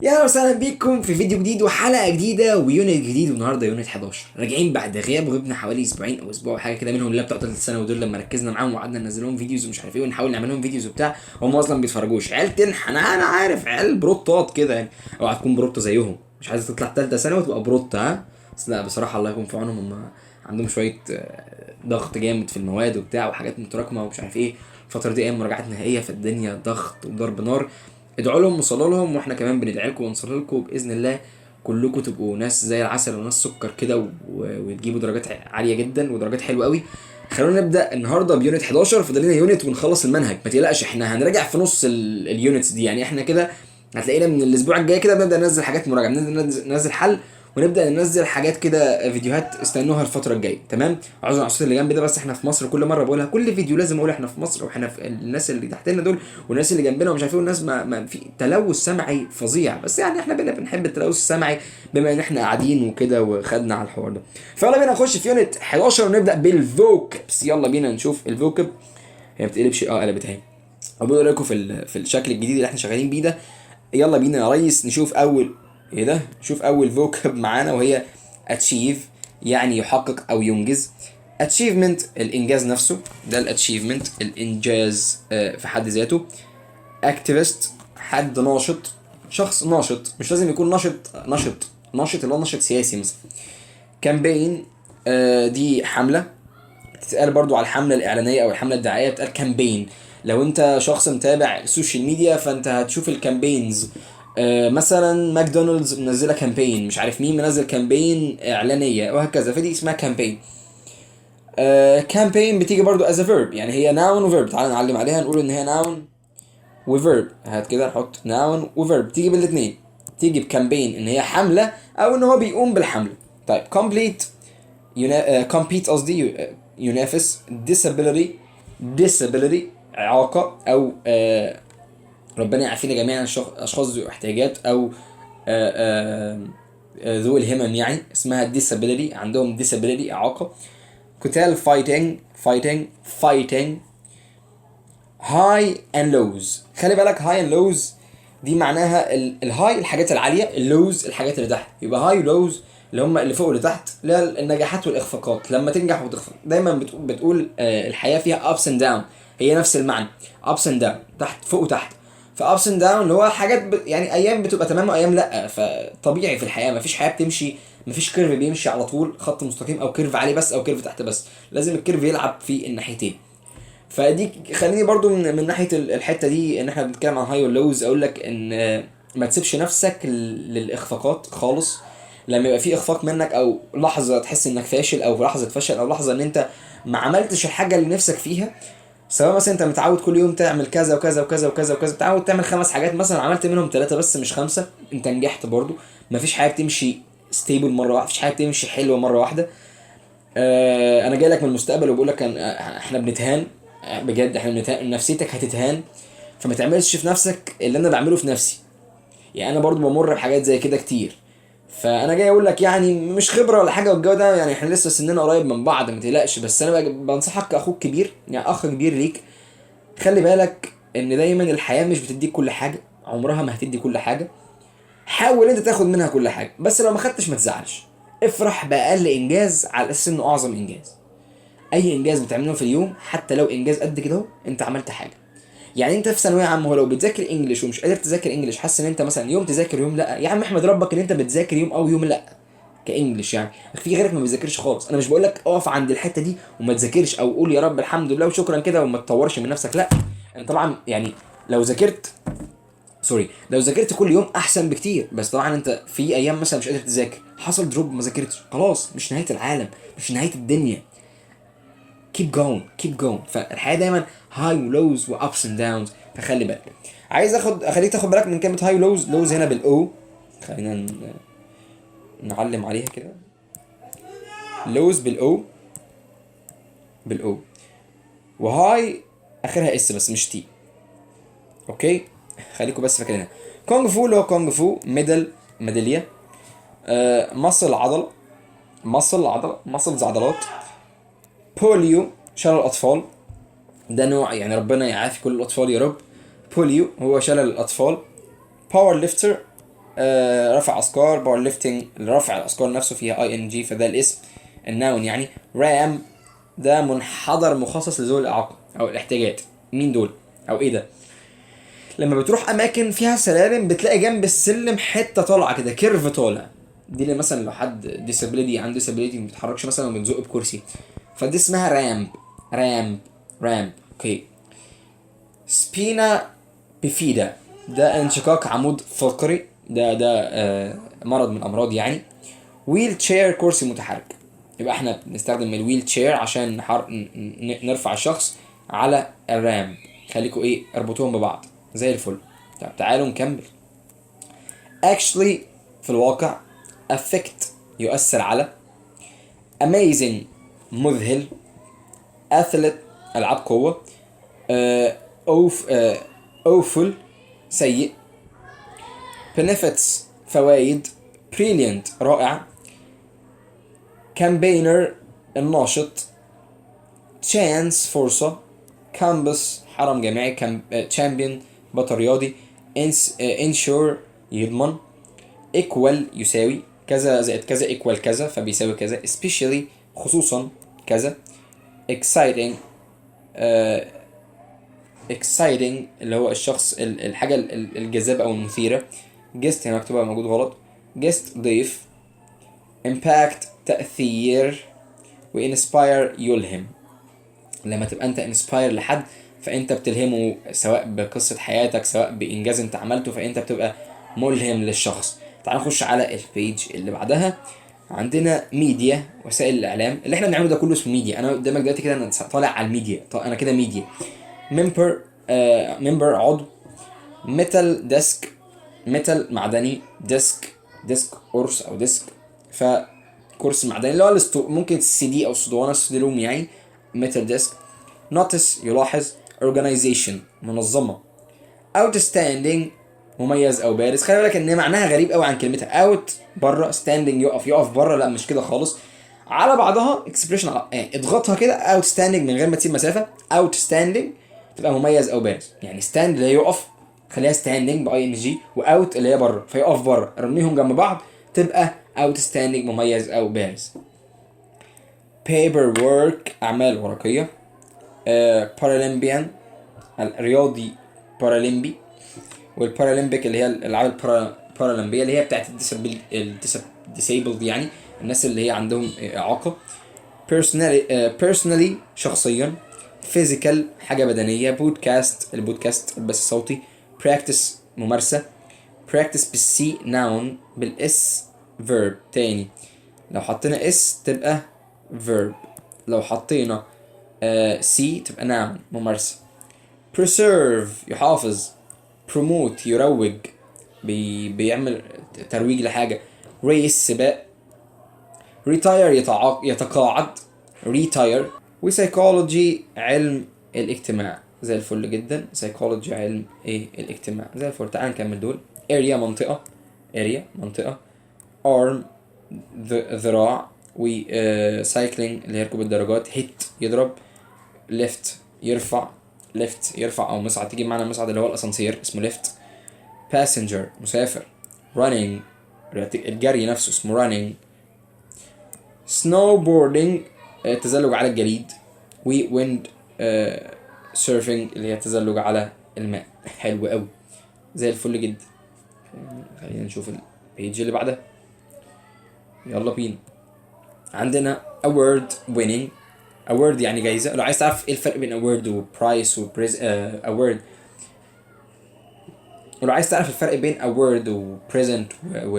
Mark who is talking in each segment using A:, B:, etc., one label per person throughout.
A: يا اهلا وسهلا بيكم في فيديو جديد وحلقه جديده ويونت جديد. والنهارده يونت 11 راجعين بعد غياب غبنا حوالي اسبوعين او اسبوع وحاجه كده، منهم اللي بتاع ثالث سنه ودول لما ركزنا معاهم وقعدنا ننزل لهم فيديوز ومش عارف ايه ونحاول نعمل لهم فيديوز وبتاع. هم اصلا ما بيتفرجوش، عيال تنح. انا عارف عيال بروتات كده يعني، او هتكون بروتة زيهم، مش عايزه تطلع ثالثه سنه وتبقى بروتة. ها بس لا بصراحه الله يكون في عونهم، هم عندهم شويه ضغط جامد في المواد وبتاع وحاجات متراكمه ومش عارف ايه. الفتره دي ايام مراجعات نهائيه فالدنيا ضغط وضرب نار. ادعوا لهم وصلوا لهم واحنا كمان بندعي لكم ونصلي لكم باذن الله. كلكم تبقوا ناس زي العسل وناس سكر كده وتجيبوا درجات عاليه جدا ودرجات حلوه قوي. خلونا نبدا النهارده بيونت 11. فاضل لنا يونت ونخلص المنهج، ما تقلقش احنا هنراجع في نص اليونتس دي يعني. احنا كده هتلاقينا من الاسبوع الجاي كده بنبدا ننزل حاجات مراجعه، ننزل حل، ونبدا ننزل حاجات كده فيديوهات استنوها الفتره الجايه. تمام؟ عاوز الصوت اللي جنبي ده بس، احنا في مصر كل مره بقولها، كل فيديو لازم اقول احنا في مصر واحنا في الناس اللي تحتنا دول والناس اللي جنبنا ومش عارف ايه، والناس ما في تلوث سمعي فظيع، بس يعني احنا بنحب التلوث السمعي بما ان احنا قاعدين وكده وخدنا على الحوار ده. فيلا بينا نخش في يونت 11 ونبدا بالفوكبس. يلا بينا نشوف الفوكب. هي بتقلبش قلبت اهي. وبقول لكم في الشكل الجديد اللي احنا شغالين بيه ده. يلا بينا يا ريس نشوف اول ايه ده، نشوف اول فوكب معانا وهي achieve، يعني يحقق او ينجز. achievement الانجاز نفسه، ده الاتشيفمنت الانجاز في حد ذاته. activist حد ناشط، شخص ناشط، مش لازم يكون ناشط اللي هو ناشط سياسي مثلا. campaign دي حملة، تتقال برضو على الحملة الإعلانية أو الحملة الدعائية بتقال كامبين. لو أنت شخص متابع السوشيال ميديا فأنت هتشوف الكامبينز. مثلا ماكدونالدز منزلة كامبين، مش عارف مين منزل كامبين إعلانية وهكذا، فدي اسمها كامبين. كامبين بتيجي برضو as a verb، يعني هي noun و verb. تعال نعلم عليها نقول إن هي noun و verb. هات كده نحط noun و verb تيجي بالاتنين. تيجي بكامبين إن هي حملة أو إن هو بيقوم بالحملة. طيب complete compete قصدي ينافس. disability إعاقة أو ربنا يعافينا جميعا أشخاص ذو احتياجات أو ذو الهمم، يعني اسمها disability، عندهم disability إعاقة. قتال fighting. high and lows، خلي بالك high and lows دي معناها الهاي الحاجات العالية، اللوز الحاجات اللي تحت. يبقى هاي ولوز اللي هم اللي فوق واللي تحت، اللي هي النجاحات والاخفاقات. لما تنجح وتخفق دايما بتقول الحياة فيها ups and down، هي نفس المعنى. ups and down تحت فوق وتحت. ف ups and down اللي هو حاجات يعني ايام بتبقى تمام وايام لا. فطبيعي في الحياة مفيش حياة بتمشي، مفيش كيرف بيمشي على طول خط مستقيم او كيرف عالي بس او كيرف تحت بس، لازم الكيرف يلعب في الناحيتين. فدي خليني برضو من ناحيه الحته دي ان احنا بنتكلم عن هاي واللوز، اقول لك ان ما تسيبش نفسك للاخفاقات خالص. لما يبقى في اخفاق منك او لحظه تحس انك فاشل او لحظه فشل او لحظه ان انت ما عملتش الحاجه اللي نفسك فيها، سواء مثلا انت متعود كل يوم تعمل كذا وكذا وكذا وكذا وكذا، متعود تعمل 5 حاجات مثلا عملت منهم 3 بس مش 5، انت نجحت برضو. مفيش حاجه بتمشي ستيبل مره واحده، مفيش حاجه بتمشي حلوه مره واحده. انا جاي لك من المستقبل وبقول لك احنا بنتهان بجد، احنا بنتهان، نفسيتك هتتهان. فما تعملش في نفسك اللي انا بعمله في نفسي. يعني انا برضو بمر بحاجات زي كده كتير. فانا جاي اقول لك يعني مش خبره ولا حاجه والجو ده، يعني احنا لسه سننا قريب من بعض ما تقلقش، بس انا بنصحك كاخوك كبير، يعني اخ كبير ليك. خلي بالك ان دايما الحياه مش بتديك كل حاجه، عمرها ما هتدي كل حاجه. حاول انت تاخد منها كل حاجه، بس لو ما خدتش ما تزعلش. افرح باقل انجاز على اساس انه اعظم انجاز. اي انجاز بتعمله في اليوم حتى لو انجاز قد كده انت عملت حاجه. يعني انت في ثانويه عامه، هو لو بتذاكر انجليش ومش قادر تذاكر انجليش، حاسس ان انت مثلا يوم تذاكر يوم لا، يا عم احمد ربك ان انت بتذاكر يوم او يوم لا كانجليش. يعني في غيرك ما بيذاكرش خالص. انا مش بقول لك اقف عند الحته دي وما تذاكرش او قول يا رب الحمد لله وشكرا كده وما تطورش من نفسك، لا. انت طبعا يعني لو ذاكرت لو ذاكرت كل يوم احسن بكتير، بس طبعا انت في ايام مثلا مش قادر تذاكر، حصل دروب ما ذاكرتش، خلاص مش نهايه العالم، مش نهايه الدنيا. keep going. فالحياه دايما هاي ولوز وابس اند داونز، فخلي بالك. عايز اخليك تاخد بالك من كلمه هاي ولوز. لوز هنا بالاو، خلينا نعلم عليها كده. لوز بالاو وهاي اخرها اس بس مش تي. اوكي خليكم بس فاكرينها. كونغ فو اللي هو كونغ فو ميداليه. مصل عضله، مصلز عضلات. بوليو شلل الاطفال، ده نوع يعني ربنا يعافي كل الاطفال يا رب. بوليو هو شلل الاطفال. باور ليفتر رفع اثقال. باور ليفتنج رفع الاثقال نفسه فيها اي ان جي، فده الاسم الناون يعني. رام ده منحدر مخصص لذوي الاعاقه او الاحتياجات. مين دول او ايه ده؟ لما بتروح اماكن فيها سلالم بتلاقي جنب السلم حته طالعه كده، كيرف طالع. دي اللي مثلا لو حد ديسابيليتي عنده ديسابيليتي ما بيتحركش مثلا وبنزقه بكرسي، فدي اسمها رامب. رامب اوكي. سبينا بيفيدا ده انشقاق عمود فقري، ده مرض من الامراض يعني. ويل تشير كرسي متحرك. يبقى احنا بنستخدم الويل تشير عشان نرفع الشخص على الرامب. خليكوا ايه اربطوهم ببعض زي الفل. طب تعالوا نكمل. actually في الواقع. affect يؤثر على. amazing مذهل. athlete العاب قوه. awful سيء. benefits فوائد. brilliant رائع. campaigner الناشط. chance فرصة. campus حرم جامعي. champion بطل رياضي. ensure يضمن. equal يساوي كذا زائد كذا equal كذا فبيساوي كذا. especially خصوصا كذا. exciting exciting اللي هو الشخص الحاجة الجذابة أو المثيرة. guest هنا مكتوبة موجود غلط. guest ضيف. impact تأثير. وinspire يلهم. لما تبقى انت inspire لحد فانت بتلهمه، سواء بقصة حياتك سواء بإنجاز انت عملته، فانت بتبقى ملهم للشخص. تعال نخش على البيج اللي بعدها. عندنا ميديا وسائل الإعلام. اللي احنا بنعمله ده كله اسمه ميديا. انا قدامك دلوقتي كده انا طالع على الميديا، انا كده ميديا. ممبر عضو. ميتال ديسك ميتال معدني. ديسك قرص او ديسك فكرسي معدني اللي هو ممكن السي دي او الصدوانه السي روم يعني. ميتال ديسك. نوتس يلاحظ. اورجانيزيشن منظمه. اوتستاندينج مميز او بارز. خلي بالك ان معناها غريب قوي عن كلمتها اوت بره. ستاندينج يقف بره، لا مش كده خالص. على بعضها اكسبريشن يعني اضغطها كده. اوتستاندينج من غير ما تسيب مسافه. اوتستاندينج تبقى مميز او بارز يعني. ستاند اللي هي يقف خليها ستاندينج باي ان جي، واوت اللي هي بره فيقف بره. رميهم جنب بعض تبقى اوتستاندينج مميز او بارز. paper work اعمال ورقيه. بارالمبيان الرياضي بارالمبي. والبارالمبيك اللي هي الالعاب البارالمبيه اللي هي بتاعت الديسيبلد يعني الناس اللي هي عندهم اعاقه. personally شخصيا. physical حاجه بدنيه. بودكاست البودكاست البث الصوتي. practice ممارسه. practice بالسي noun بالاس verb تاني. لو حطينا اس تبقى verb. لو حطينا سي تبقى noun ممارسه. preserve يحافظ. promote يروج بيعمل ترويج لحاجه. race سباق. retire يتقاعد. retire. وسايكولوجي علم الاجتماع زي الفل جدا. سايكولوجي علم ايه الاجتماع زي الفل. تعال نكمل دول. area منطقه. منطقه. arm ذراع. و cycling اللي هي ركوب الدراجات. hit يضرب. lift يرفع. او مصعد. تيجي معنا مصعد اللي هو الاسانسير اسمه lift. passenger مسافر. running الجري نفسه اسمه running. snowboarding التزلج على الجليد. و wind surfing اللي هي التزلج على الماء. حلو قوي زي الفل جدا. خلينا نشوف البيج اللي بعدها. يلا بينا. عندنا award winning. award يعني جايزة. لو عايز تعرف ايه الفرق بين award و prize و award، ولو عايز تعرف الفرق بين award و present و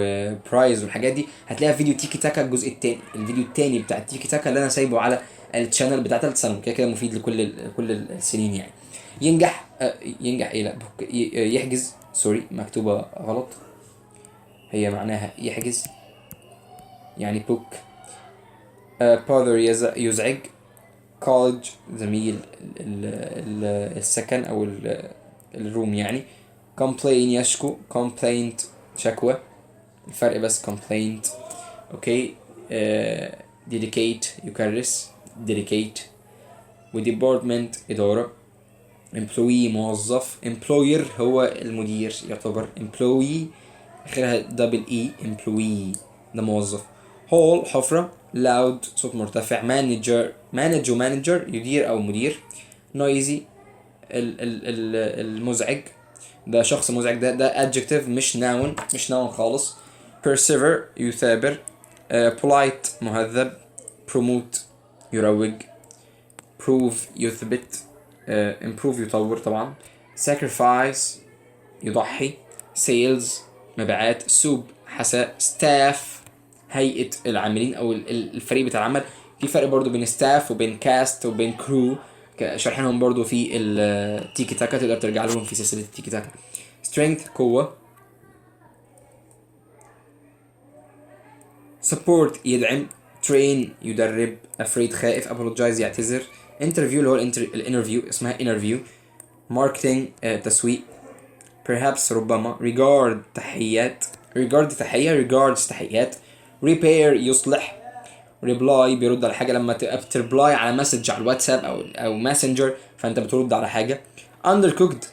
A: prize والحاجات دي هتلاقيها في فيديو تيكي تاكا الجزء الثاني. الفيديو الثاني بتاع تيكي تاكا اللي انا سايبه على الشانل بتاع ثالث ثانوي كده مفيد لكل السنين يعني. ينجح ايه لا يحجز سوري مكتوبة غلط. هي معناها يحجز يعني بوك. bother يزعج. college زميل السكن او الروم يعني. complain يشكو. complaint شكوى. الفرق بس complaint اوكي. dedicate يكرس. dedicate. و department إدارة. employee موظف. employer هو المدير يعتبر. employee اخرها دبل اي employee ده موظف. hole حفرة. loud صوت مرتفع. manager ومانجر يدير او مدير. noisy المزعج ده شخص مزعج ده adjective مش noun خالص. persevere يثابر. polite مهذب. promote يروج. prove يثبت. improve يطور طبعا. sacrifice يضحي. sales مبيعات. soup حساء. staff هيئة العاملين او الفريق بتاع العمل. في فرق برضو بين staff وبين cast وبين crew شارحينهم برضو في التيكي تاكا، تقدر ترجع لهم في سلسلة التيكي تاكا. strength قوة. support يدعم. train يدرب. afraid خائف. apologize يعتذر. interview اللي هو الانترفيو اسمها interview. marketing تسويق. perhaps ربما. regard تحيات. regard تحية. regards تحيات. repair يصلح. reply بيرد على حاجة لما تبقى بتربلاي على مسج على الواتساب او ماسنجر فانت بترد على حاجة. undercooked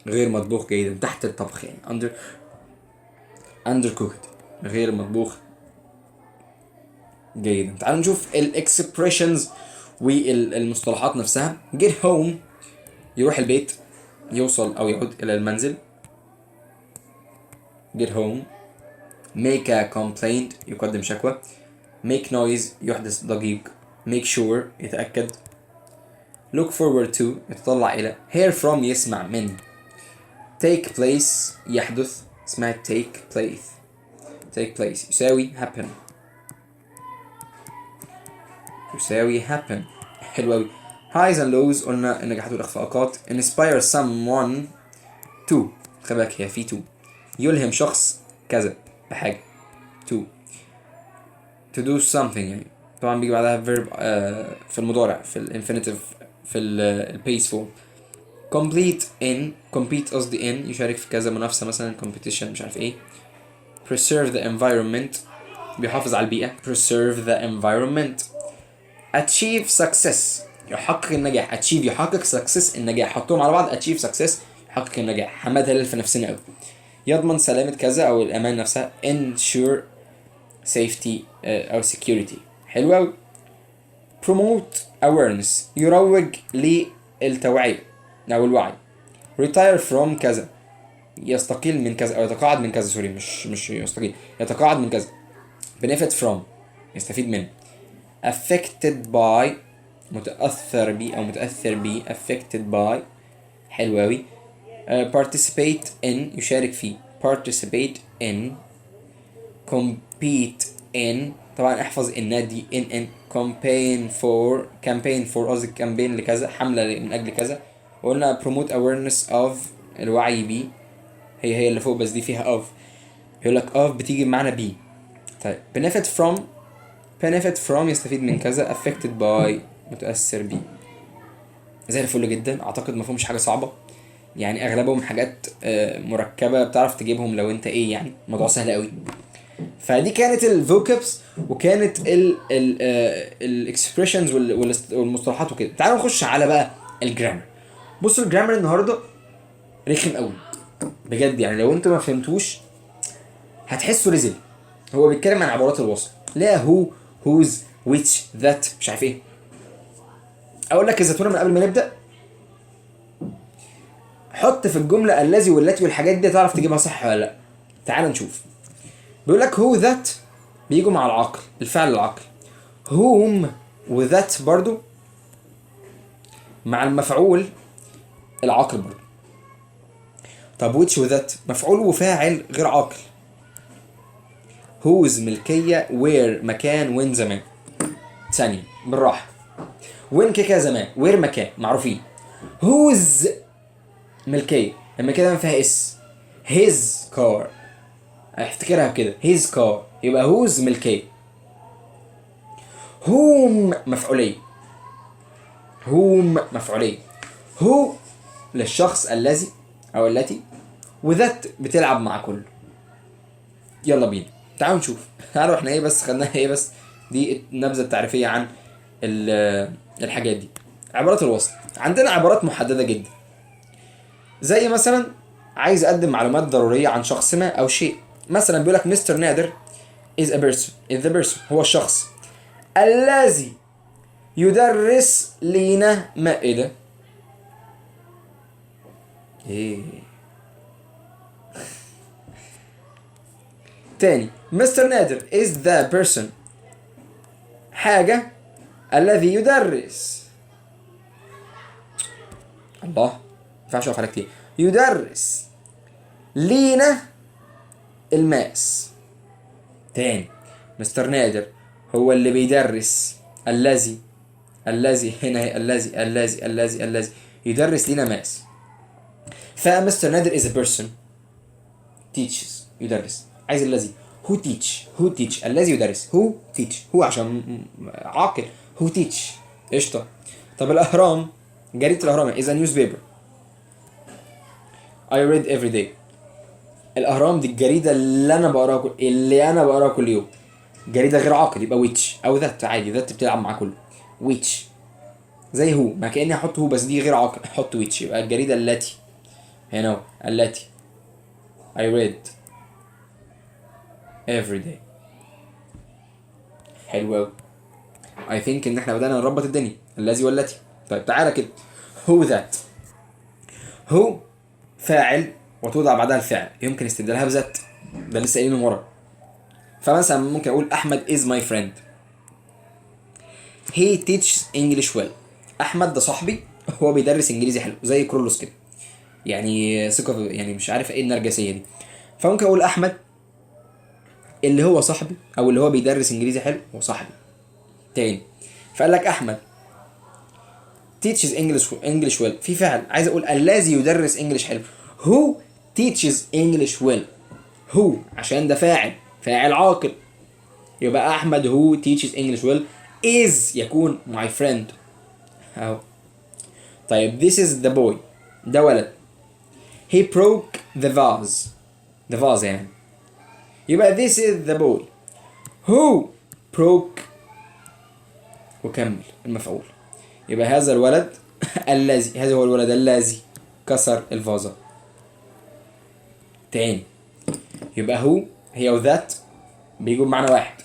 A: غير مطبوخ جيدا، تحت الطبخ يعني. undercooked غير مطبوخ جيدا. تعالوا نشوف الاكسبريشنز والمصطلحات نفسها. get home يروح البيت، يوصل او يعود الى المنزل. get home. make a complaint يقدم شكوى. make noise يحدث ضجيج. make sure يتأكد. look forward to يتطلع إلى. hear from يسمع من. take place يحدث اسمها take place يساوي happen. حلو أوي. highs and lows قلنا النجاحات والإخفاقات. inspire someone to خلي بالك هي في to يلهم شخص كذا بحاجة. to do something يعني طبعا بيجي بعدها verb في المضارع في الانفينيتيف في البيس فورم. compete قصدي in يشارك في كذا منافسة مثلا competition مش عارف ايه. preserve the environment بيحافظ على البيئة. preserve the environment. achieve success يحقق النجاح. achieve يحقق success النجاح، حطهم على بعض. achieve success يحقق النجاح. حماد هلال في نفسنا قوي. يضمن سلامة كذا او الامان نفسها. ensure safety او security. حلو قوي. promote awareness يروج للتوعية او الوعي. retire from كذا يستقيل من كذا او يتقاعد من كذا. سوري مش يستقيل، يتقاعد من كذا. benefit from يستفيد منه. affected by متأثر بي او متأثر بي. affected by حلو قوي. participate in يشارك فيه. participate in. compete in طبعا احفظ النادي in campaign for قصدي campaign لكذا، حملة من اجل كذا. وقلنا promote awareness of الوعي بيه، هي اللي فوق بس دي فيها of. يقول لك of بتيجي بمعنى بي. طيب benefit from يستفيد من كذا. affected by متأثر بيه. زي الفل جدا. اعتقد ما فيهمش حاجة صعبة يعني، اغلبهم حاجات مركبة بتعرف تجيبهم لو انت ايه يعني، الموضوع سهل قوي. فدي كانت الفوكابس وكانت الاكسبريشنز والمصطلحات وكده. تعالوا نخش على بقى الجرامر. بصوا الجرامر النهارده رخم قوي بجد يعني، لو انتوا ما فهمتوش هتحسوا رزل. هو بيتكلم عن عبارات الوصل، لا هو هوز which that مش عارف ايه. اقول لك الزتونه من قبل ما نبدا، حط في الجمله الذي والتي والحاجات دي تعرف تجيبها صح ولا لا. تعال نشوف. بيقول لك هو ذات بيجوا مع العقل، الفعل العقل. whom وذات برضو مع المفعول العقل برضو. طب which وذات مفعول وفاعل غير عاقل. whose ملكية، where مكان، when زمان. ثانية بالراحة. when كده زمان، where مكان معروفين. whose ملكية لما كده فيها اس. his car افتكرها كده his car يبقى whose ملكية. whom مفعولية. who للشخص الذي او التي، وذات بتلعب مع كله. يلا بينا تعالوا نشوف. تعالوا احنا ايه بس خدناها ايه بس، دي النبذة التعريفية عن الحاجات دي. عبارات الوصل عندنا عبارات محددة جدا، زي مثلا عايز اقدم معلومات ضرورية عن شخص ما او شيء، مثلا بيقول لك مستر نادر is a person is the person هو الشخص الذي يدرس لينا مائدة. ايه تاني مستر نادر is the person حاجة الذي يدرس. الله ما ينفعش اقف على كتير. يدرس لينا الماس. تاني مستر نادر هو اللي بيدرس الذي هنا هي الذي يدرس لنا ماس. فمستر نادر is a person teaches يدرس. عايز الذي who teach الذي يدرس who teach هو عشان عاقل who teach قشطة. طب الأهرام جريدة الأهرام is a newspaper I read every day. الأهرام دي الجريدة اللي أنا بقراها كل يوم. جريدة غير عاقل يبقى which أو that عادي that بتلعب مع كله which زي هو ما كأني أحط هو بس دي غير عاقل أحط which يبقى الجريدة التي هنا التي I read every day. حلو أوي. I think إن إحنا بدأنا نربط الدنيا الذي والتي. طيب تعالى كده who that هو فاعل وتوضع بعدها الفعل يمكن استبدالها بذات ده لسه قايلينه من ورا. فمثلا ممكن اقول احمد is my friend he teaches English well. احمد ده صاحبي هو بيدرس انجليزي حلو زي كرولوس كده يعني ثقة يعني مش عارف ايه النرجسية دي. فممكن اقول احمد اللي هو صاحبي او اللي هو بيدرس انجليزي حلو هو صاحبي. تاني فقال لك احمد teaches English well في فعل عايز اقول الذي يدرس انجليش حلو who teaches English well هو عشان ده فاعل عاقل يبقى احمد who teaches English well is يكون my friend اهو. طيب this is the boy ده ولد he broke the vase يعني يبقى this is the boy who broke وكمل المفعول يبقى هذا الولد هذا هو الولد الذي كسر الفازة. تاني يبقى هو هي وذات بيجوا بمعنى واحد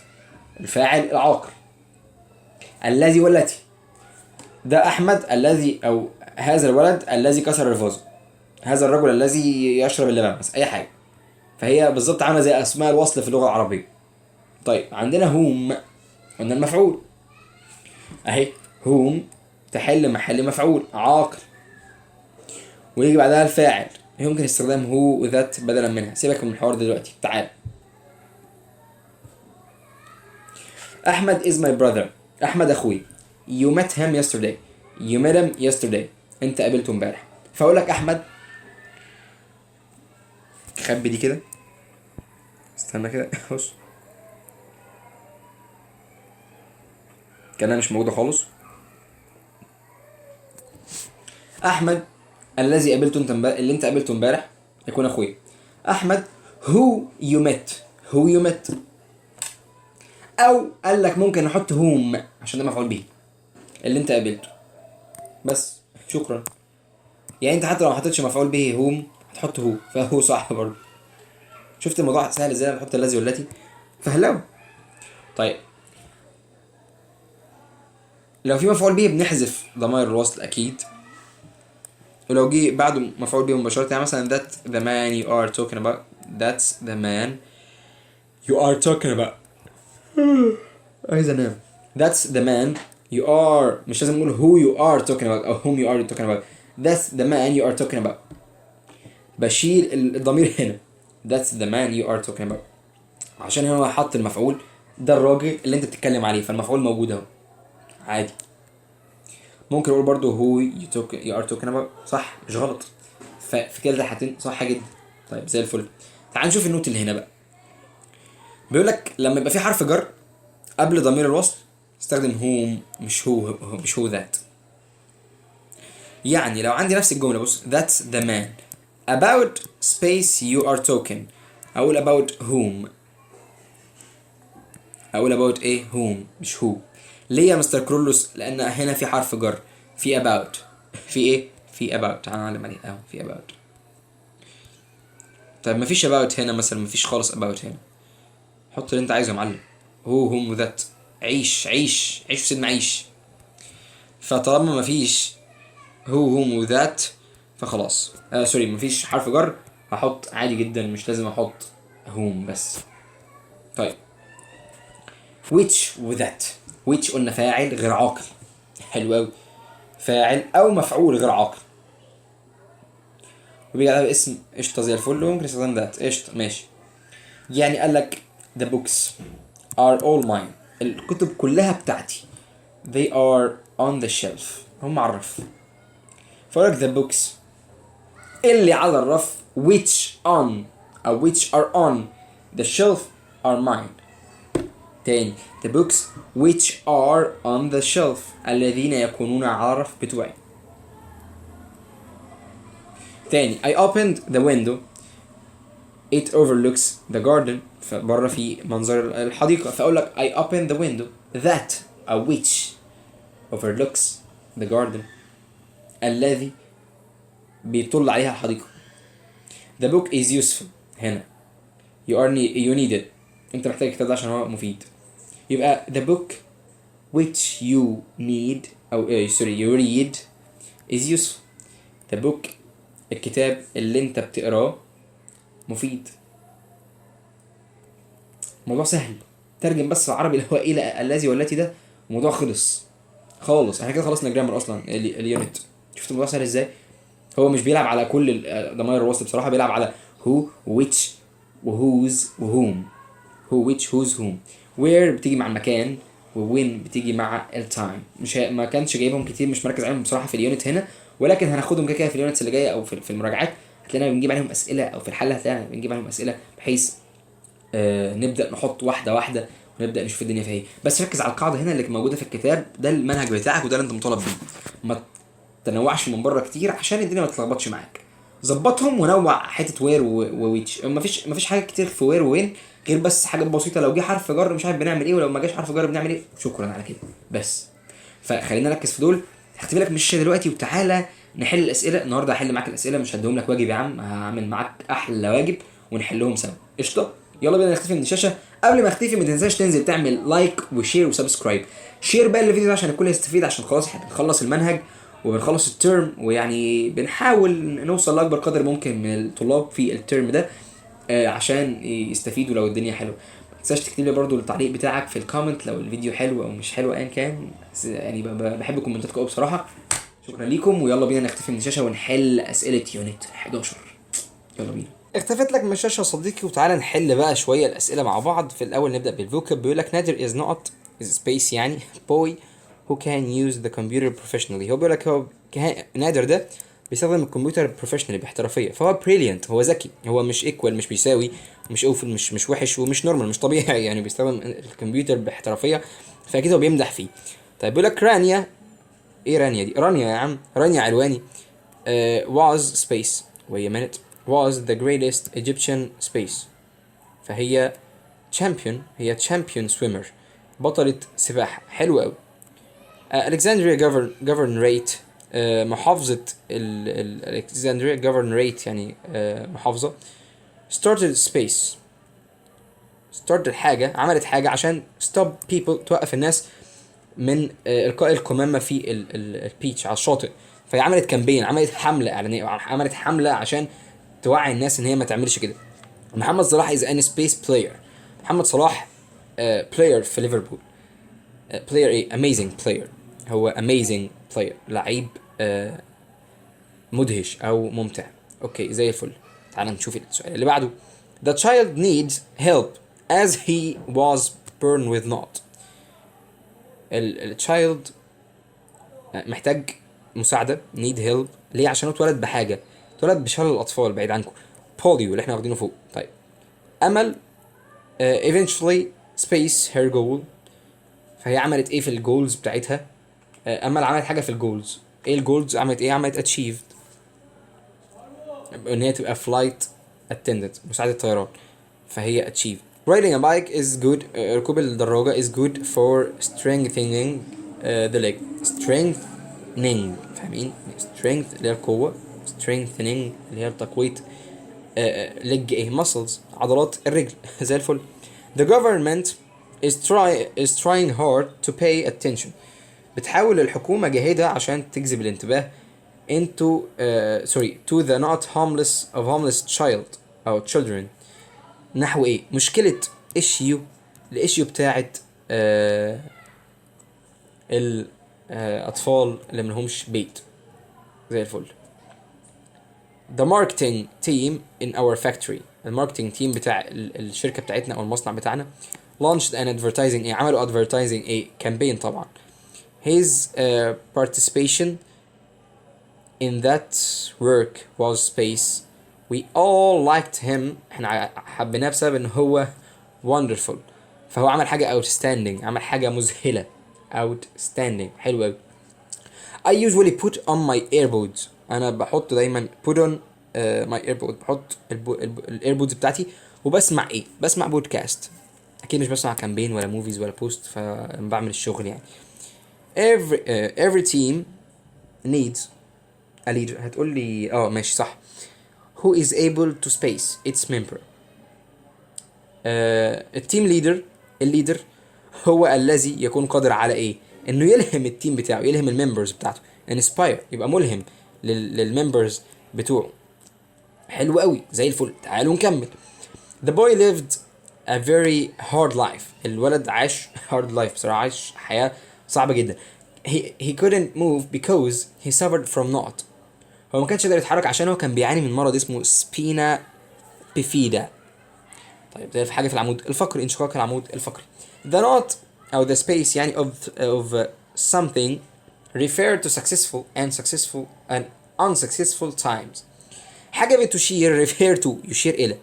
A: الفاعل العاقل الذي والتي ده احمد الذي او هذا الولد الذي كسر الفازة هذا الرجل الذي يشرب اللبن بس اي حاجة. فهي بالظبط عامله زي اسماء الوصل في اللغة العربية. طيب عندنا هوم قلنا المفعول اهي هوم تحل محل مفعول عاقل ويجي بعدها الفاعل يمكن استخدام هو وذات بدلا منها. سيبك من الحوار دلوقتي تعال. احمد is my brother احمد اخوي you met him yesterday انت قابلته امبارح. فاقول لك احمد خبي دي كده استنى كده بص كانها مش موجوده خالص. احمد الذي قابلته انت اللي انت قابلته امبارح يكون اخويا. احمد who you met او قال لك ممكن نحط whom عشان ده مفعول به اللي انت قابلته بس شكرا. يعني انت حتى لو ما حطيتش مفعول به whom هتحط هو فهو صح برضه. شفت الموضوع سهل ازاي نحط الذي والتي فهلاوي. طيب لو في مفعول به بنحذف ضمائر الوصل اكيد ولو جه بعده مفعول به مباشرة يعني مثلا that the man you are talking about that's the man you are talking about عايز انام that's the man you are مش لازم نقول who you are talking about أو whom you are talking about that's the man you are talking about بشيل الضمير هنا that's the man you are talking about عشان هنا هو حط المفعول ده الراجل اللي انت بتتكلم عليه فالمفعول موجود اهو عادي. ممكن اقول برضو who you are talking about صح مش غلط في كده الحالتين صح جدا. طيب زي الفل. تعال نشوف النوت اللي هنا بقى. بيقول لك لما يبقى في حرف جر قبل ضمير الوصل استخدم whom مش هو that. يعني لو عندي نفس الجملة بص that's the man about space you are talking اقول about whom اقول about ايه whom مش who. ليه يا مستر كرولوس؟ لان هنا في حرف جر في about في ايه في about تعال نعلم عليه اهو في about طيب مفيش about هنا مثلا، مفيش خالص about هنا. حط اللي انت عايزه يا معلم. هو هم ذات. عيش عيش عيش سيدنا عيش. فطالما مفيش هو هم ذات فخلاص. سوري، مفيش حرف جر، هحط عادي جدا، مش لازم احط هم بس. طيب which وذات. which قلنا فاعل غير عاقل. حلو قوي. فاعل او مفعول غير عاقل وبيجي عليها باسم قشطه زي الفل، وممكن نستخدم ذات قشطه ماشي. يعني قال لك the books are all mine. الكتب كلها بتاعتي. they are on the shelf. هم على الرف. فقال لك the books اللي على الرف which on أو which are on the shelf are mine. تاني the books which are on the shelf الذين يكونون على الرف بتوعي. تاني I opened the window it overlooks the garden. فبره في منظر الحديقة. فأقول لك I opened the window that أو which overlooks the garden الذي بيطل عليها الحديقة. The book is useful. هنا you need it. انت محتاج الكتاب ده عشان هو مفيد. يبقى the book which you need أو you read is useful. The book الكتاب اللي انت بتقراه مفيد. موضوع سهل. ترجم بس العربي اللي هو الى الذي والتي ده الموضوع خلص خالص. احنا كده خلصنا جرامر اصلا اليونت. شفت الموضوع سهل ازاي؟ هو مش بيلعب على كل ضمائر الوصل بصراحه، بيلعب على who which وwhose وwhom. who which whose whom. where بتيجي مع المكان وwhen بتيجي مع التايم. مش ما كانش جايبهم كتير، مش مركز عليهم بصراحه في اليونت هنا، ولكن هناخدهم كده في اليونتس اللي جايه او في المراجعات. هتلاقينا بنجيب عليهم اسئله، او في الحل هتلاقينا بنجيب عليهم اسئله بحيث نبدا نحط واحده واحده ونبدا نشوف الدنيا فيها ايه. بس ركز على القاعده هنا اللي موجوده في الكتاب ده، المنهج بتاعك وده اللي انت مطالب بيه. ما تنوعش من بره كتير عشان الدنيا ما تتلخبطش معاك. ظبطهم ونوع حته وير وويتش. مفيش حاجه كتير في وير وين غير بس حاجات بسيطه. لو جه حرف جر مش عارف بنعمل ايه، ولو ما جاش حرف جر بنعمل ايه. شكرا على كده بس. فخلينا نركز في دول. هكتب لك مش دلوقتي وتعالى نحل الاسئله النهارده. هحل معاك الاسئله، مش هديهم لك واجب يا عم، هعمل معاك احلى واجب ونحلهم سوا قشطه. يلا بينا نختفي من الشاشه. قبل ما اختفي ما تنساش تنزل تعمل لايك وشير وسبسكرايب. شير بقى الفيديو ده عشان الكل يستفيد، عشان خلاص احنا بنخلص المنهج وبنخلص الترم، ويعني بنحاول نوصل لاكبر قدر ممكن من الطلاب في الترم ده عشان يستفيدوا لو الدنيا حلوه. ما تنساش تكتب لي برضو التعليق بتاعك في الكومنت لو الفيديو حلو او مش حلو ايا كان. يعني بحب كومنتاتكم قوي بصراحه. شكرا ليكم، ويلا بينا نختفي من الشاشه ونحل اسئله يونت 11. يلا بينا. اختفيت لك من الشاشه يا صديقي، وتعالى نحل بقى شويه الاسئله مع بعض. في الاول نبدا بالفوكاب. بيقول لك نادر is not is space يعني boy who can use the computer professionally. هو بيقول لك هو نادر ده بيستخدم الكمبيوتر بروفيشنالي باحترافيه. فهو بريليانت، هو ذكي، هو مش ايكوال، مش بيساوي، مش اوفل، مش وحش، ومش نورمال، مش طبيعي يعني بيستخدم الكمبيوتر باحترافيه، فاكيد هو بيمدح فيه. طيب بيقول لك رانيا. ايه رانيا دي؟ رانيا يا عم، رانيا علواني was space وهي minute was the greatest Egyptian space. فهي champion، هي champion swimmer، بطلة سباحة. حلو قوي. Alexandria governorate محافظة Alexandria governorate يعني محافظة. started space started حاجة، عملت حاجة عشان stop people، توقف الناس من إلقاء القمامة في البيتش على الشاطئ. فهي عملت كامبين، عملت حملة إعلانية، عملت حملة عشان توعي الناس إن هي ما تعملش كده. محمد صلاح is an space player. محمد صلاح player في ليفربول. player ايه؟ amazing player. هو amazing player، لعيب مدهش او ممتع. اوكي زي الفل. تعال نشوف السؤال اللي بعده. The child needs help as he was born with not. الchild محتاج مساعدة. need help ليه؟ عشان اتولد بحاجة، اتولد بشلل الأطفال بعيد عنكم، بوليو اللي احنا واخدينه فوق. طيب أمل eventually space her goal. فهي عملت ايه في الجولز بتاعتها؟ امل عملت حاجه في الجولز. ايه الجولز؟ عملت ايه؟ عملت اتشيفد ان هي تبقى فلايت اتندنت، مساعده طيران. فهي اتشيفد. riding a bike is good. ركوب الدراجه is good for strengthening the leg. strengthening، فاهمين؟ strength اللي هي القوه، strengthening اللي هي تقويه leg ايه muscles عضلات الرجل زي الفل. The government is trying hard to pay attention. بتحاول الحكومة جاهدة عشان تجذب الانتباه into to the not homeless child أو children. نحو ايه مشكلة الاشيو بتاعت الأطفال اللي ملهمش بيت زي الفل. The marketing team in our factory. الماركتينج تيم بتاع الشركة بتاعتنا أو المصنع بتاعنا launched an advertising ايه عملوا advertising ايه كامبين طبعا. His participation in that work was space. We all liked him. احنا حبيناه بسبب ان هو wonderful. فهو عمل حاجة outstanding عمل حاجة مذهلة outstanding حلو أوي. I usually put on my earbuds. انا بحط دايما put on my earbuds. بحط الايربودز بتاعتي وبسمع ايه بسمع بودكاست. اكيد مش بسمع كامبين ولا موفيز ولا بوست فبعمل الشغل يعني. Every team needs a leader. هتقول لي ماشي صح. Who is able to space its member. التيم ليدر الليدر هو الذي يكون قادر على ايه انه يلهم التيم بتاعه يلهم الممبرز بتاعته inspire يبقى ملهم للممبرز بتوعه. حلو قوي زي الفل. تعالوا نكمل. The boy lived a very hard life. الولد عاش hard life بصراحة عاش حياة صعبة جدا. He couldn't move because he suffered from not. هو ما كانش قادر يتحرك عشان هو كان بيعاني من مرض اسمه سبينا بيفيدا. طيب زي في حاجة في العمود الفقري انشقاق العمود الفقري. The not أو the space يعني of something refer to successful and unsuccessful times. حاجة بتشير refer to يشير إلى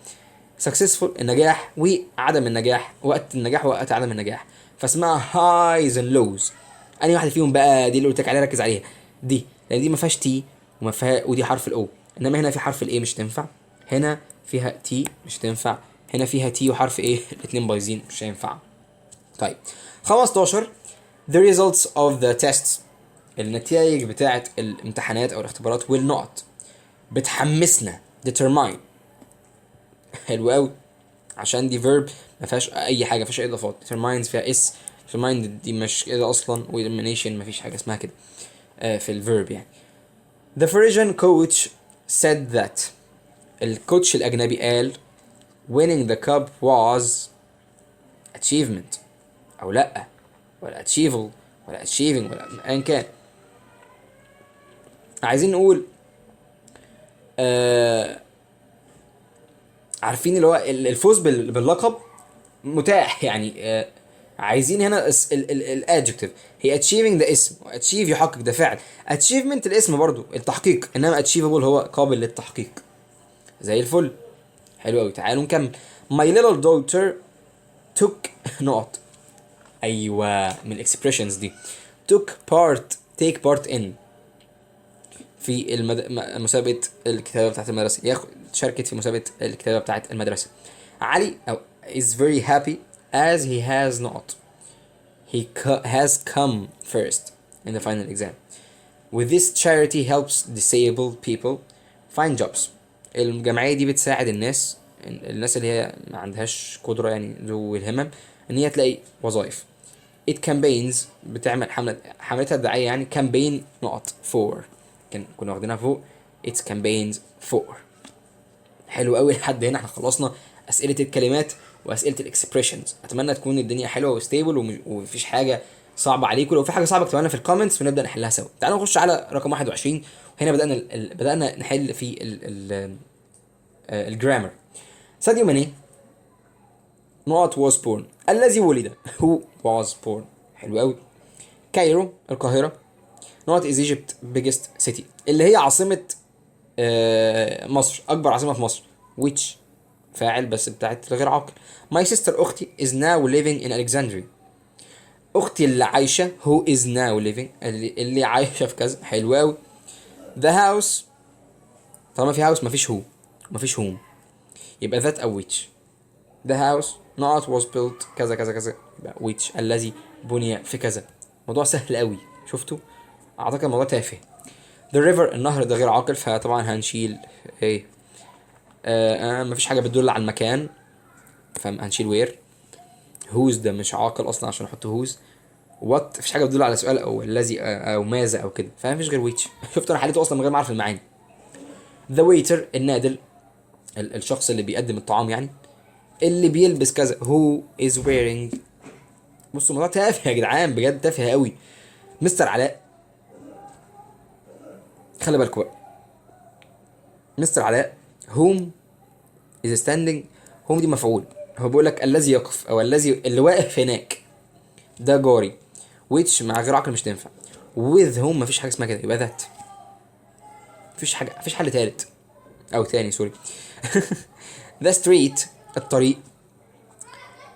A: successful النجاح وعدم النجاح وقت النجاح ووقت عدم النجاح فاسمها highs and lows. أنهي واحدة فيهم بقى دي اللي قلت لك عليها ركز عليها دي لأن دي ما فيهاش تي وما فيها ودي حرف الأو إنما هنا في حرف الإيه مش تنفع هنا فيها تي مش تنفع هنا فيها تي وحرف إيه الاتنين بايظين مش هينفع. طيب 15 the results of the tests النتائج بتاعة الامتحانات أو الاختبارات will not بتحمسنا determine حلو قوي عشان دي verb ما فيهاش اي حاجه ما فيهاش اي اضافات. determines فيها اس determine دي مش كده اصلا و elimination ما فيش حاجه اسمها كده في الverb يعني. the Frisian coach said that الكوتش الاجنبي قال winning the cup was achievement او لا ولا achievable ولا achieving ولا ايا كان. عايزين نقول عارفين اللي هو الفوز باللقب متاح يعني عايزين هنا الادجكتيف هي achieving ده اسم achieve يحقق ده فعل achievement الاسم برضو التحقيق انما achievable هو قابل للتحقيق زي الفل. حلو قوي. تعالوا نكمل. my little daughter took not ايوه من الاكسبريشنز دي take part in في مسابقة الكتابة بتاعت المدرسة شاركت في مسابقة الكتابة بتاعت المدرسة. علي is very happy as he has not has come first in the final exam. With this charity helps disabled people find jobs. الجمعية دي بتساعد الناس اللي هي ما عندهاش قدرة يعني ذو الهمم ان هي تلاقي وظائف. It campaigns بتعمل حملتها الدعائية يعني campaign not for كنا واخدينها فوق it's campaigns for. حلو قوي لحد هنا احنا خلصنا اسئله الكلمات واسئله الاكسبريشنز. اتمنى تكون الدنيا حلوه وستيبل ومفيش حاجه صعبه عليكم. لو في حاجه صعبه اكتبوها لنا في الكومنتس ونبدا نحلها سوا. تعالوا نخش على رقم 21 وهنا بدانا نحل في الجرامر. ساديو ماني not was born الذي ولد who was born. حلو قوي. كايرو القاهره not is Egypt biggest city اللي هي عاصمه مصر اكبر عاصمه في مصر which فاعل بس بتاعت غير عاقل. my sister اختي is now living in Alexandria. اختي اللي عايشه who is now living اللي عايشه في كذا. حلو قوي. the house طالما في house مفيش who مفيش whom يبقى that او which. the house not was built كذا كذا كذا يبقى which الذي بني في كذا. موضوع سهل قوي شفتوا. اعتقد الموضوع تافه. the river النهر ده غير عاقل فطبعا هنشيل ايه مفيش حاجه بتدل على المكان، فهنشيل وير. هوز ده مش عاقل اصلا عشان احط هوز. وات مفيش حاجه بتدل على سؤال او الذي او ماذا او كده، فمفيش غير ويتش. شفت انا حليته اصلا من غير ما اعرف المعاني. ذا ويتر النادل، الشخص اللي بيقدم الطعام يعني. اللي بيلبس كذا، هو از ويرينج. بصوا الموضوع تافه يا جدعان، بجد تافه قوي. مستر علاء، خلي بالكوا بقى. مستر علاء هوم از ستاندينج. هوم دي مفعول، هو بيقول لك الذي يقف او الذي اللي واقف هناك، ده جاري. which مع غير عقل مش تنفع. with هوم مفيش حاجه اسمها كده، يبقى ذات. مفيش حاجه، مفيش حل تالت او تاني، سوري. ذا ستريت الطريق.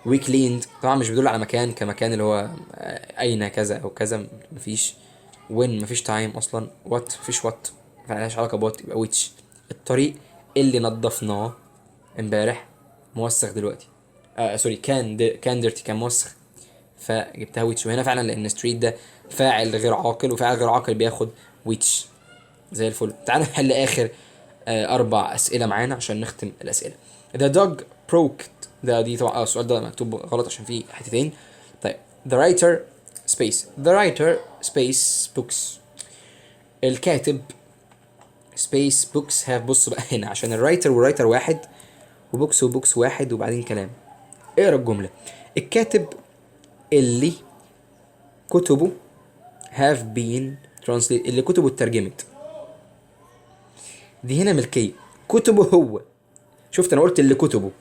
A: we cleaned طبعا مش بيدل على مكان كمكان اللي هو اين كذا او كذا، مفيش. when مفيش time اصلا. what مفيش what، ملهاش علاقه بوات، يبقى which. الطريق اللي نظفناه امبارح موسخ دلوقتي. سوري، كان ديرتي، كان موسخ، فجبتها ويتش. وهنا فعلا لان ستريت ده فاعل غير عاقل، وفاعل غير عاقل بياخد ويتش. زي الفل. تعالوا نحل اخر 4 اسئله معانا عشان نختم الاسئله. The dog broke. دي طبعا السؤال ده مكتوب غلط عشان فيه حتتين. طيب the writer space. the writer space books. الكاتب space books have. بص بقى هنا عشان الرايتر والرايتر واحد، وبوكس وبوكس واحد، وبعدين كلام. اقرا الجمله. الكاتب اللي كتبه have been translated، اللي كتبه اترجمت. دي هنا ملكيه، كتبه هو. شفت انا قلت اللي كتبه،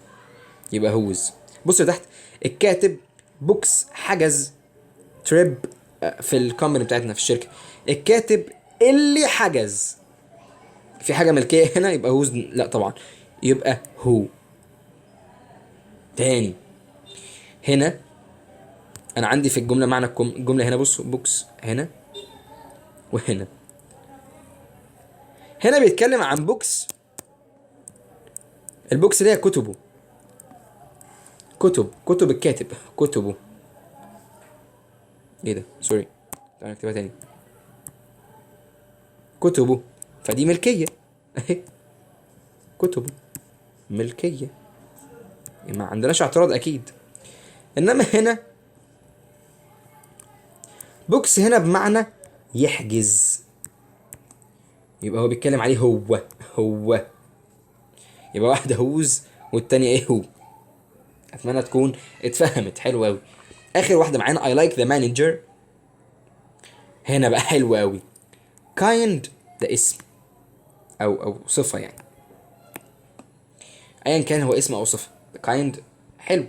A: يبقى هوز. بص تحت، الكاتب بوكس حجز تريب في الكومباني بتاعتنا في الشركه. الكاتب اللي حجز، في حاجه ملكيه هنا، يبقى هوز. لا طبعا، يبقى هو. تاني هنا انا عندي في الجمله معنى الجمله هنا. بص بوكس هنا وهنا. هنا بيتكلم عن بوكس، البوكس اللي هي كتبه، كتب الكاتب، كتبه. ايه ده، سوري، تعالى نكتبها تاني. كتبه، فدي ملكيه اهي. كتبه ملكيه، ما عندناش اعتراض اكيد. انما هنا بوكس هنا بمعنى يحجز، يبقى هو بيتكلم عليه هو. يبقى واحده هوز والتانية ايه، هو. اتمنى تكون اتفهمت. حلو قوي. اخر واحده معانا I like the manager. هنا بقى حلو قوي. kind ده اسم او صفه يعني، ايا كان هو اسم او صفه. kind حلو،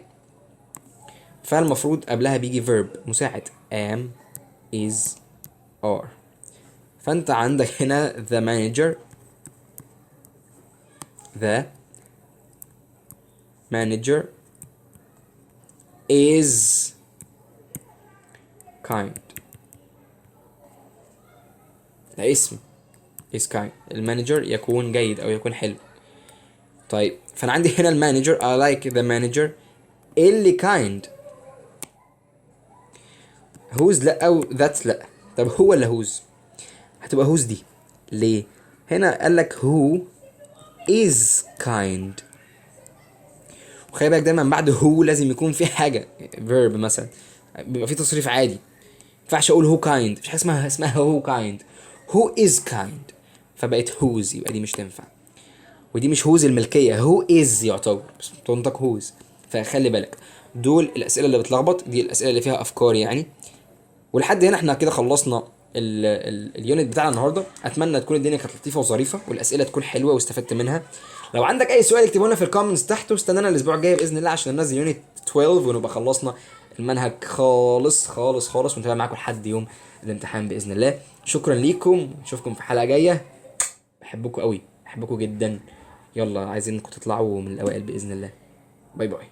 A: فالمفروض قبلها بيجي verb مساعد am is are. فانت عندك هنا the manager is kind. ده اسم is kind. المانجر يكون جيد او يكون حلو. طيب فانا عندي هنا المانجر I like the manager اللي kind. who's لا، او that's لا. طب هو ولا who's؟ هتبقى who's دي. ليه؟ هنا قال لك who is kind. وخلي بالك دايما بعد هو لازم يكون في حاجه verb مثلا، بيبقى في تصريف عادي. ما ينفعش اقول هو كايند، مفيش حاجه اسمها هو كايند. هو از كايند، فبقت هوز، يبقى دي مش تنفع. ودي مش هوز الملكيه، هو از يعتبر بس تنطق هوز. فخلي بالك، دول الاسئله اللي بتلخبط، دي الاسئله اللي فيها افكار يعني. ولحد هنا احنا كده خلصنا اليونت بتاعنا النهارده. اتمنى تكون الدنيا كانت لطيفه وظريفه والاسئله تكون حلوه واستفدت منها. لو عندك اي سؤال اكتبه لنا في الكومنتس تحت، واستنانا الاسبوع الجاي باذن الله عشان ننزل يونت 12 ونبقى خلصنا المنهج خالص خالص خالص، ونتابع معاكم لحد يوم الامتحان باذن الله. شكرا ليكم، نشوفكم في حلقه جايه. بحبكم قوي، بحبكم جدا. يلا عايزينكم تطلعوا من الاوائل باذن الله. باي باي.